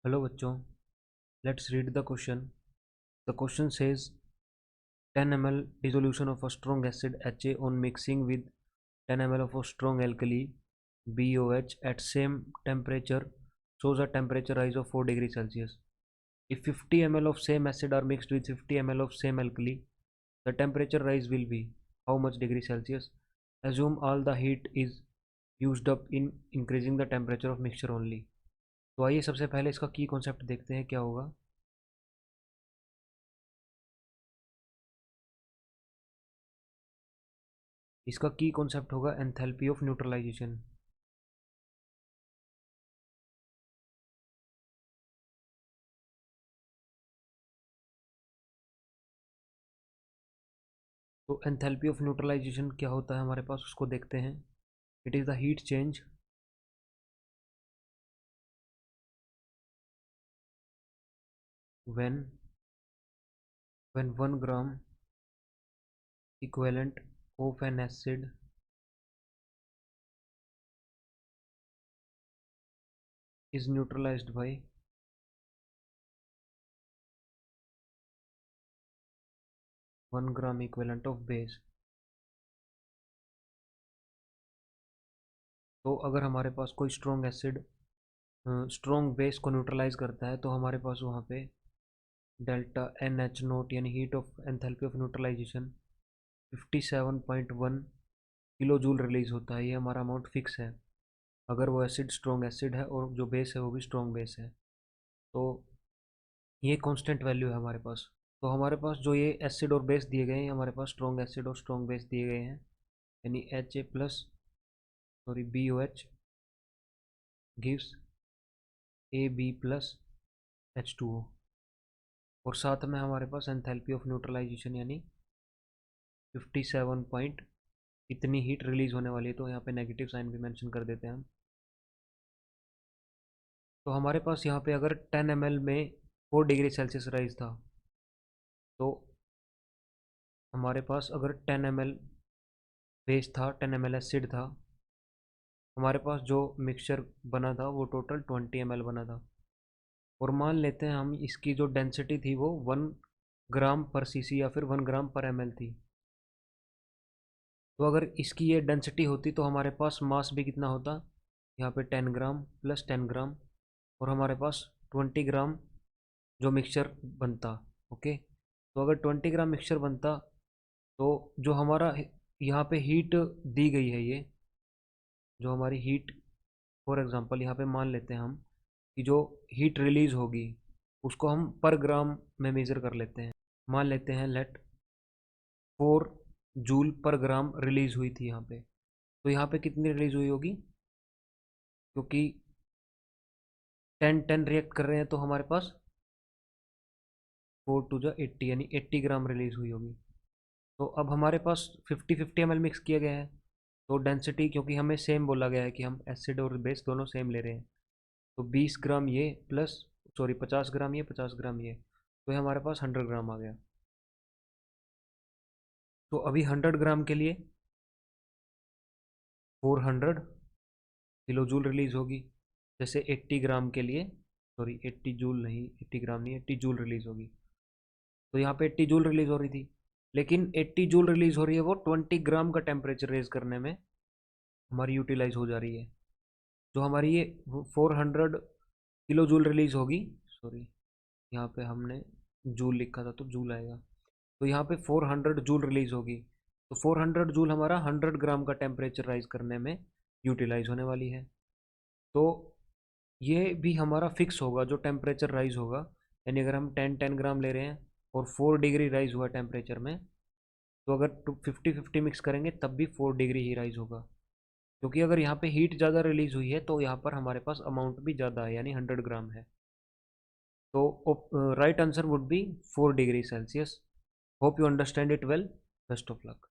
Hello bachcho, let's read the question. The question says 10 ml dissolution of a strong acid HA on mixing with 10 ml of a strong alkali BOH at same temperature shows a temperature rise of 4 degrees Celsius. If 50 ml of same acid are mixed with 50 ml of same alkali, the temperature rise will be how much degree Celsius? Assume all the heat is used up in increasing the temperature of mixture only. तो आइए सबसे पहले इसका की concept देखते हैं क्या होगा। इसका की कॉन्सेप्ट होगा एंथैल्पी ऑफ न्यूट्रलाइजेशन। तो एंथैल्पी ऑफ न्यूट्रलाइजेशन क्या होता है हमारे पास, उसको देखते हैं। It is the heat change when 1 gram equivalent of an acid is neutralized by 1 gram equivalent of base। तो अगर हमारे पास कोई स्ट्रॉन्ग एसिड स्ट्रॉन्ग बेस को न्यूट्रलाइज करता है तो हमारे पास वहाँ पे डेल्टा एन एच नोट यानी heat of enthalpy of neutralisation 57.1 kilo joule release होता है। ये हमारा अमाउंट फिक्स है अगर वो एसिड स्ट्रॉन्ग एसिड है और जो बेस है वो भी स्ट्रॉन्ग बेस है। तो ये कांस्टेंट वैल्यू है हमारे पास। तो हमारे पास जो ये एसिड और बेस दिए गए हैं, हमारे पास स्ट्रॉन्ग एसिड और स्ट्रॉन्ग बेस दिए गए हैं, यानी H A plus sorry B O H gives A B plus H two O, और साथ में हमारे पास एंथैल्पी ऑफ न्यूट्रलाइजेशन यानी 57 पॉइंट इतनी हीट रिलीज होने वाली है। तो यहाँ पे नेगेटिव साइन भी मेंशन कर देते हैं हम। तो हमारे पास यहाँ पे अगर 10 ml में 4 डिग्री सेल्सियस राइज था, तो हमारे पास अगर 10 ml बेस था, 10 ml एसिड था, हमारे पास जो मिक्सचर बना था वो टोटल 20 ml बना था। और मान लेते हैं हम इसकी जो डेंसिटी थी वो 1 ग्राम पर सीसी या फिर 1 ग्राम पर ml थी। तो अगर इसकी ये डेंसिटी होती तो हमारे पास मास भी कितना होता, यहाँ पे 10 ग्राम प्लस 10 ग्राम, और हमारे पास 20 ग्राम जो मिक्सचर बनता। ओके, तो अगर 20 ग्राम मिक्सचर बनता तो जो हमारा यहाँ पे हीट दी गई है, ये जो हमारी हीट फॉर एग्जांपल यहाँ पे मान लेते हैं हम कि जो हीट रिलीज होगी उसको हम पर ग्राम में मेज़र कर लेते हैं। मान लेते हैं लेट 4 जूल पर ग्राम रिलीज हुई थी यहाँ पे। तो यहाँ पे कितनी रिलीज हुई होगी, क्योंकि 10 रिएक्ट कर रहे हैं तो हमारे पास 4 टू जा 80 यानी 80 ग्राम रिलीज हुई होगी। तो अब हमारे पास 50-50 ml मिक्स किया गया है, तो डेंसिटी क्योंकि हमें सेम बोला गया है कि हम एसिड और बेस दोनों सेम ले रहे हैं, तो 20 ग्राम ये प्लस सॉरी 50 ग्राम ये 50 ग्राम ये, तो ये हमारे पास 100 ग्राम आ गया। तो अभी 100 ग्राम के लिए 400 किलो जूल रिलीज होगी, जैसे 80 ग्राम के लिए सॉरी 80 जूल नहीं, 80 ग्राम नहीं, 80 जूल रिलीज होगी। तो यहाँ पे 80 जूल रिलीज हो रही थी, लेकिन 80 जूल रिलीज हो रही है वो 20 ग्राम का टेम्परेचर रेज करने में हमारी यूटिलाइज हो जा रही है। जो हमारी ये 400 किलो जूल रिलीज होगी, सॉरी यहाँ पे हमने जूल लिखा था तो जूल आएगा, तो यहाँ पे 400 जूल रिलीज होगी। तो 400 जूल हमारा 100 ग्राम का टेम्परेचर राइज करने में यूटिलाइज होने वाली है। तो ये भी हमारा फिक्स होगा जो टेम्परेचर राइज होगा, यानी अगर हम 10 ग्राम ले रहे हैं और 4 डिग्री राइज हुआ टेम्परेचर में, तो अगर 50-50 मिक्स करेंगे तब भी 4 डिग्री ही राइज होगा, क्योंकि अगर यहाँ पे हीट ज़्यादा रिलीज हुई है तो यहाँ पर हमारे पास अमाउंट भी ज़्यादा है यानी 100 ग्राम है। तो right answer would be 4 degree Celsius. Hope you understand it well. Best of luck.